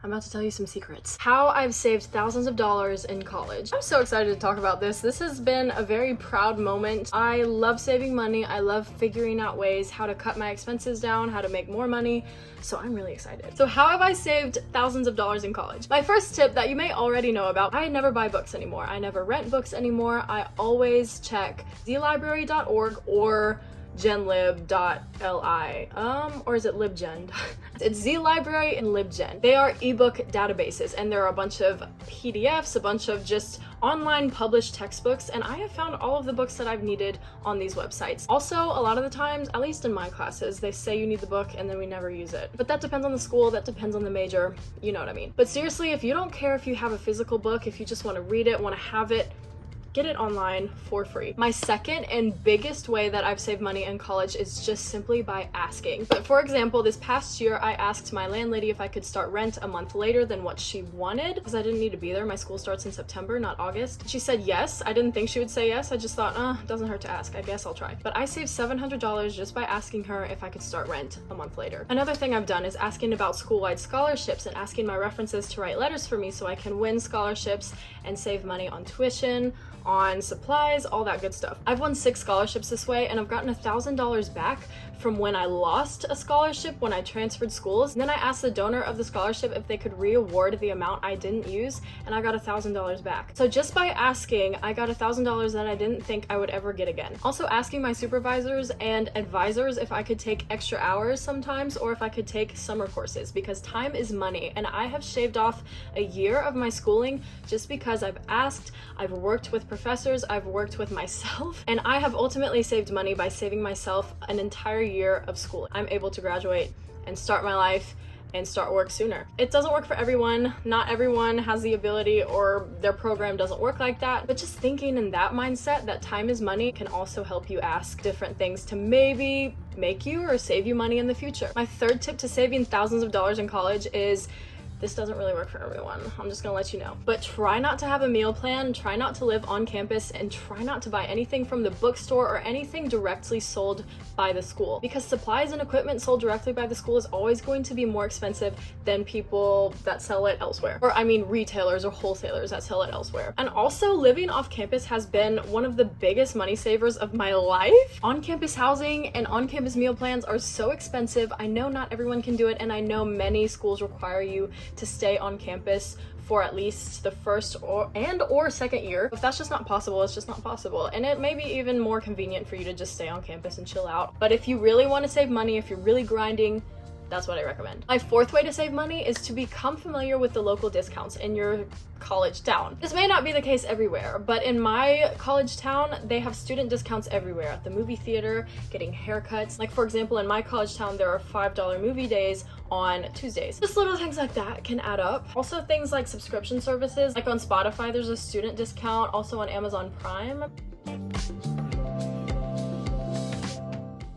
I'm about to tell you some secrets. How I've saved thousands of dollars in college. I'm so excited to talk about this. This has been a very proud moment. I love saving money. I love figuring out ways how to cut my expenses down, how to make more money. So I'm really excited. So how have I saved thousands of dollars in college? My first tip that you may already know about, I never buy books anymore. I never rent books anymore. I always check zlibrary.org or genlib.li, or is it libgen? It's zlibrary and libgen. They are ebook databases, and there are a bunch of PDFs, a bunch of just online published textbooks, and I have found all of the books that I've needed on these websites. Also, a lot of the times, at least in my classes, they say you need the book and then we never use it. But that depends on the school, that depends on the major, you know what I mean. But seriously, if you don't care if you have a physical book, if you just want to read it, want to have it, get it online for free. My second and biggest way that I've saved money in college is just simply by asking. But for example, this past year, I asked my landlady if I could start rent a month later than what she wanted, because I didn't need to be there. My school starts in September, not August. She said yes. I didn't think she would say yes. I just thought, it doesn't hurt to ask. I guess I'll try. But I saved $700 just by asking her if I could start rent a month later. Another thing I've done is asking about school-wide scholarships and asking my references to write letters for me so I can win scholarships and save money on tuition, on supplies, all that good stuff. I've won 6 scholarships this way, and I've gotten $1,000 back from when I lost a scholarship when I transferred schools. And then I asked the donor of the scholarship if they could re-award the amount I didn't use, and I got $1,000 back. So just by asking, I got $1,000 that I didn't think I would ever get again. Also asking my supervisors and advisors if I could take extra hours sometimes, or if I could take summer courses, because time is money, and I have shaved off a year of my schooling just because I've asked, I've worked with professors, I've worked with myself, and I have ultimately saved money by saving myself an entire year of school. I'm able to graduate and start my life and start work sooner. It doesn't work for everyone. Not everyone has the ability, or their program doesn't work like that. But just thinking in that mindset that time is money can also help you ask different things to maybe make you or save you money in the future. My third tip to saving thousands of dollars in college is, this doesn't really work for everyone, I'm just gonna let you know. But try not to have a meal plan, try not to live on campus, and try not to buy anything from the bookstore or anything directly sold by the school. Because supplies and equipment sold directly by the school is always going to be more expensive than people that sell it elsewhere. Or I mean retailers or wholesalers that sell it elsewhere. And also, living off campus has been one of the biggest money savers of my life. On-campus housing and on-campus meal plans are so expensive. I know not everyone can do it, and I know many schools require you to stay on campus for at least the first or second year. If that's just not possible, it's just not possible. And it may be even more convenient for you to just stay on campus and chill out. But if you really want to save money, if you're really grinding, that's what I recommend. My fourth way to save money is to become familiar with the local discounts in your college town. This may not be the case everywhere, but in my college town, they have student discounts everywhere. At the movie theater, getting haircuts. Like for example, in my college town, there are $5 movie days on Tuesdays. Just little things like that can add up. Also things like subscription services, like on Spotify, there's a student discount, also on Amazon Prime.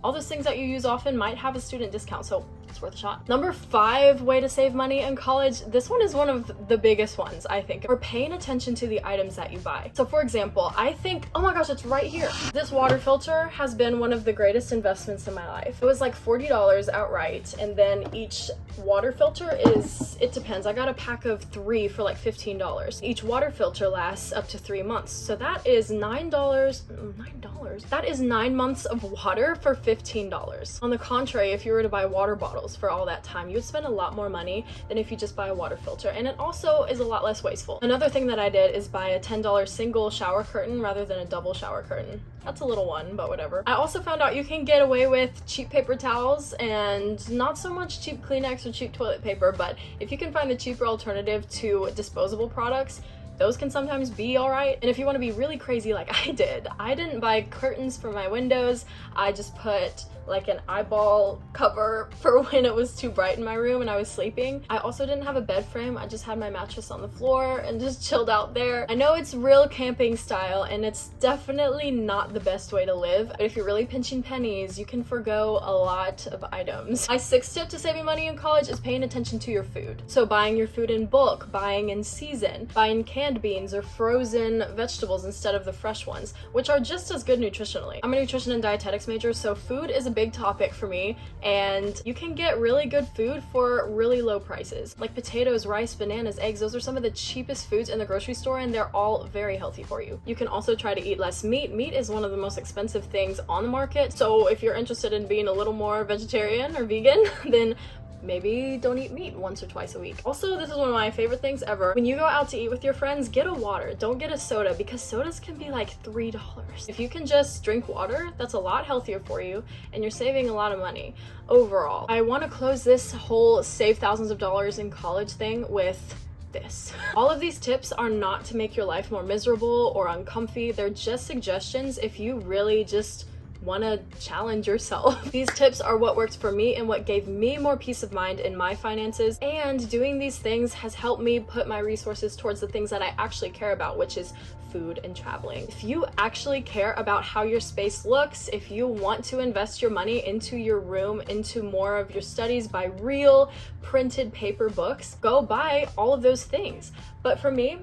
All those things that you use often might have a student discount, so it's worth a shot. Number 5 way to save money in college. This one is one of the biggest ones, I think. We're paying attention to the items that you buy. So for example, I think, oh my gosh, it's right here. This water filter has been one of the greatest investments in my life. It was like $40 outright, and then each water filter is, it depends. I got a pack of 3 for like $15. Each water filter lasts up to 3 months. So that is $9. That is 9 months of water for $15. On the contrary, if you were to buy water bottles for all that time, you would spend a lot more money than if you just buy a water filter, and it also is a lot less wasteful. Another thing that I did is buy a $10 single shower curtain rather than a double shower curtain. That's a little one, but whatever. I also found out you can get away with cheap paper towels and not so much cheap Kleenex or cheap toilet paper, but if you can find the cheaper alternative to disposable products, those can sometimes be all right. And if you want to be really crazy like I did, I didn't buy curtains for my windows. I just put like an eyeball cover for when it was too bright in my room and I was sleeping. I also didn't have a bed frame. I just had my mattress on the floor and just chilled out there. I know it's real camping style and it's definitely not the best way to live, but if you're really pinching pennies, you can forgo a lot of items. My 6th tip to saving money in college is paying attention to your food. So buying your food in bulk, buying in season, buying candy, canned beans or frozen vegetables instead of the fresh ones, which are just as good nutritionally. I'm a nutrition and dietetics major, so food is a big topic for me, and you can get really good food for really low prices. Like potatoes, rice, bananas, eggs, those are some of the cheapest foods in the grocery store, and they're all very healthy for you. You can also try to eat less meat. Meat is one of the most expensive things on the market, so if you're interested in being a little more vegetarian or vegan, then maybe don't eat meat once or twice a week. Also, this is one of my favorite things ever. When you go out to eat with your friends, get a water. Don't get a soda, because sodas can be like $3. If you can just drink water, that's a lot healthier for you, and you're saving a lot of money overall. I want to close this whole save thousands of dollars in college thing with this. All of these tips are not to make your life more miserable or uncomfy. They're just suggestions if you really just want to challenge yourself. These tips are what worked for me and what gave me more peace of mind in my finances, and doing these things has helped me put my resources towards the things that I actually care about, which is food and traveling. If you actually care about how your space looks, if you want to invest your money into your room, into more of your studies, buy real printed paper books, go buy all of those things. But for me,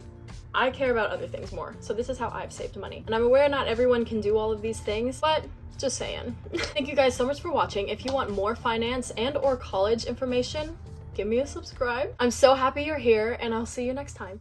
I care about other things more. So this is how I've saved money. And I'm aware not everyone can do all of these things, but just saying. Thank you guys so much for watching. If you want more finance and or college information, give me a subscribe. I'm so happy you're here, and I'll see you next time.